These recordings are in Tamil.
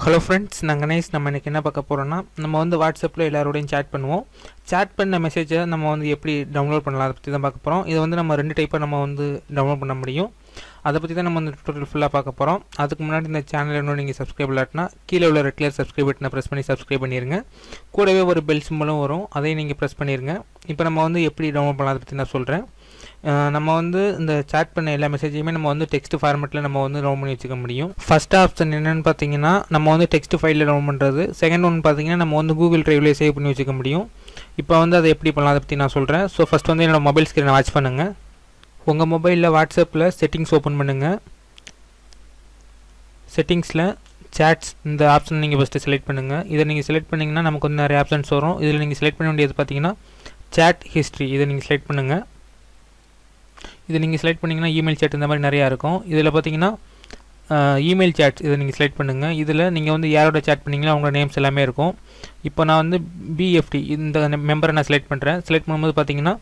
ஹலோ ஃப்ரெண்ட்ஸ், நாங்கள் நைஸ். நம்ம இன்றைக்கி என்ன பார்க்க போகிறோன்னா, நம்ம வந்து வாட்ஸ்அப்பில் எல்லாரோடையும் சேட் பண்ணுவோம். சேட் பண்ண மெசேஜை நம்ம வந்து எப்படி டவுன்லோட் பண்ணலாம் அதை பற்றி தான் பார்க்க போகிறோம். இதை வந்து நம்ம 2 டைப்பாக நம்ம வந்து டவுன்லோட் பண்ண முடியும். அதை பற்றி தான் நம்ம வந்து டுட்டோரியல் ஃபுல்லாக பார்க்க போகிறோம். அதுக்கு முன்னாடி இந்த சேனல் இன்னும் நீங்கள் சப்ஸ்கிரைப் இல்லாட்டினா கீழே உள்ள ரெட் கலர் சப்ஸ்கிரைப் பட்டனை ப்ரெஸ் பண்ணி சப்ஸ்கிரைப் பண்ணிடுங்க. கூடவே ஒரு பெல் சிம்பலும் வரும், அதையும் நீங்கள் ப்ரெஸ் பண்ணிடுங்க. இப்போ நம்ம வந்து எப்படி டவுன்லோட் பண்ணலாம் அதை பற்றி நான் சொல்கிறேன். நம்ம வந்து இந்த சேட் பண்ண எல்லா மெசேஜையுமே நம்ம வந்து டெக்ஸ்ட் ஃபார்மெட்டில் நம்ம வந்து டவுன் பண்ணி வச்சுக்க முடியும். ஃபர்ஸ்ட் ஆப்ஷன் என்னென்னு பார்த்தீங்கன்னா, நம்ம வந்து டெக்ஸ்ட் ஃபைலில் டவுன் பண்ணுறது. செகண்ட் ஒன் பார்த்தீங்கன்னா, நம்ம வந்து கூகுள் ட்ரைவ்லேயே சேவ் பண்ணி வச்சுக்க முடியும். இப்போ வந்து அதை எப்படி பண்ணலாம் அதை பற்றி நான் சொல்கிறேன். ஸோ ஃபஸ்ட் வந்து என்னோடய மொபைல் ஸ்க்ரீனை வாட்ச் பண்ணுங்கள். உங்கள் மொபைலில் வாட்ஸ்அப்பில் செட்டிங்ஸ் ஓப்பன் பண்ணுங்கள். செட்டிங்ஸில் சேட்ஸ் இந்த ஆப்ஷன் நீங்கள் ஃபஸ்ட்டு செலக்ட் பண்ணுங்கள். இதை நீங்கள் செலக்ட் பண்ணிங்கன்னா நமக்கு வந்து நிறைய ஆப்ஷன்ஸ் வரும். இதில் நீங்கள் செலக்ட் பண்ண வேண்டியது பார்த்தீங்கன்னா சேட் ஹிஸ்ட்ரி. இதை நீங்கள் செலக்ட் பண்ணுங்கள். இதை நீங்கள் செலக்ட் பண்ணிங்கன்னா இமெயில் சேட் இந்த மாதிரி நிறையா இருக்கும். இதில் பார்த்தீங்கன்னா இமெயில் சேட்ஸ் இதை நீங்கள் செலக்ட் பண்ணுங்கள். இதில் நீங்கள் வந்து யாரோட சேட் பண்ணிங்களோ அவங்களோட நேம்ஸ் எல்லாமே இருக்கும். இப்போ நான் வந்து பிஎஃப்டி இந்த மெம்பரை நான் செலக்ட் பண்ணுறேன். செலக்ட் பண்ணும்போது பார்த்தீங்கன்னா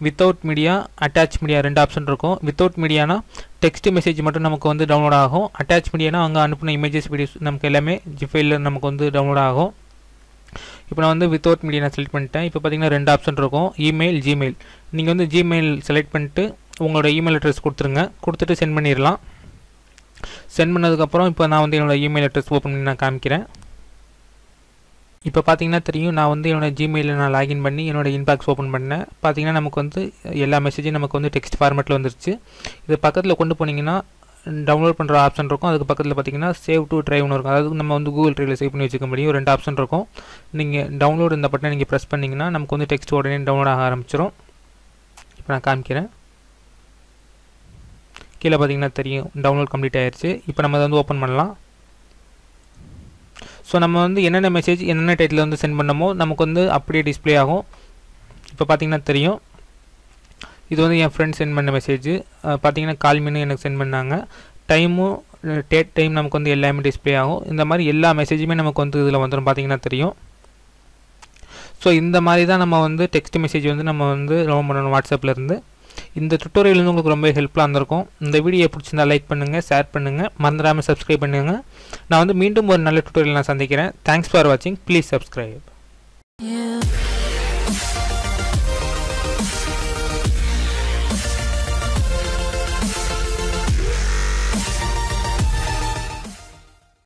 without media, attach media 2 option இருக்கும். வித்தவுட் மீடியானா டெக்ஸ்ட் மெசேஜ் மட்டும் நமக்கு வந்து டவுன்லோட் ஆகும். அட்டாச் மீடியானா அங்கே அனுப்பின இமேஜஸ், வீடியோஸ் நமக்கு எல்லாமே ஜிஃபைலில் நமக்கு வந்து டவுன்லோட் ஆகும். இப்போ நான் வந்து வித்தவுட் மீடியா நான் செலக்ட் பண்ணிட்டேன். இப்போ பார்த்தீங்கன்னா 2 ஆப்ஷன் இருக்கும், இமெயில், ஜிமெயில். நீங்கள் வந்து ஜிமெயில் செலக்ட் பண்ணிட்டு உங்களோட இமெயில் அட்ரஸ் கொடுத்துருங்க. கொடுத்துட்டு சென்ட் பண்ணிடலாம். சென்ட் பண்ணதுக்கப்புறம் இப்போ நான் வந்து என்னோடய இமெயில் அட்ரஸ் ஓப்பன் பண்ணி நான் காமிக்கிறேன். இப்போ பார்த்தீங்கன்னா தெரியும், நான் வந்து என்னோடய ஜிமெயிலில் நான் லாகின் பண்ணி என்னோடய இன்பாக்ஸ் ஓப்பன் பண்ணேன். பார்த்தீங்கன்னா நமக்கு வந்து எல்லா மெசேஜும் நமக்கு வந்து டெக்ஸ்ட் ஃபார்மேட்டில் வந்துருச்சு. இது பக்கத்தில் கொண்டு போனீங்கன்னா டவுன்லோட் பண்ணுற ஆப்ஷன் இருக்கும். அதுக்கு பக்கத்தில் பார்த்தீங்கன்னா சேவ் டு ட்ரைவ்னு இருக்கும். அதாவது நம்ம வந்து கூகுள் ட்ரைவில் சேவ் பண்ணி வச்சுக்க முடியும். 2 ஆப்ஷன் இருக்கும். நீங்கள் டவுன்லோட் இந்த பட்டனை நீங்கள் ப்ரெஸ் பண்ணிங்கன்னா நமக்கு வந்து டெக்ஸ்ட் உடனே டவுன்லோட் ஆக ஆரம்பிச்சிடும். இப்போ நான் காமிக்கிறேன். கீழே பார்த்தீங்கன்னா தெரியும், டவுன்லோட் கம்ப்ளீட் ஆயிடுச்சு. இப்போ நம்ம அதை வந்து ஓப்பன் பண்ணலாம். ஸோ நம்ம வந்து என்னென்ன மெசேஜ் என்னென்ன டைட்டில் வந்து சென்ட் பண்ணமோ நமக்கு வந்து அப்படியே டிஸ்பிளே ஆகும். இப்போ பார்த்தீங்கன்னா தெரியும், இது வந்து என் ஃப்ரெண்ட் சென்ட் பண்ண மெசேஜ். பார்த்தீங்கன்னா கால் மீனு எனக்கு சென்ட் பண்ணாங்க. டைமும் டேட் டைம் நமக்கு வந்து எல்லாமே டிஸ்பிளே ஆகும். இந்த மாதிரி எல்லா மெசேஜுமே நமக்கு வந்து இதில் வந்துடும், பார்த்தீங்கன்னா தெரியும். ஸோ இந்த மாதிரி தான் நம்ம வந்து டெக்ஸ்ட் மெசேஜ் வந்து நம்ம வந்து டவுன்லோட் பண்ணணும் வாட்ஸ்அப்லேருந்து. இந்த டுட்டோரியல் வந்து உங்களுக்கு ரொம்ப ஹெல்ப்ஃபுல்லாக இருந்திருக்கும். இந்த வீடியோ பிடிச்சிருந்தா லைக் பண்ணுங்கள், ஷேர் பண்ணுங்கள், மறந்துடாமல் சப்ஸ்கிரைப் பண்ணுங்கள். நான் வந்து மீண்டும் ஒரு நல்ல டுட்டோரியல் நான் சந்திக்கிறேன். தேங்க்ஸ் ஃபார் வாட்சிங். Please subscribe.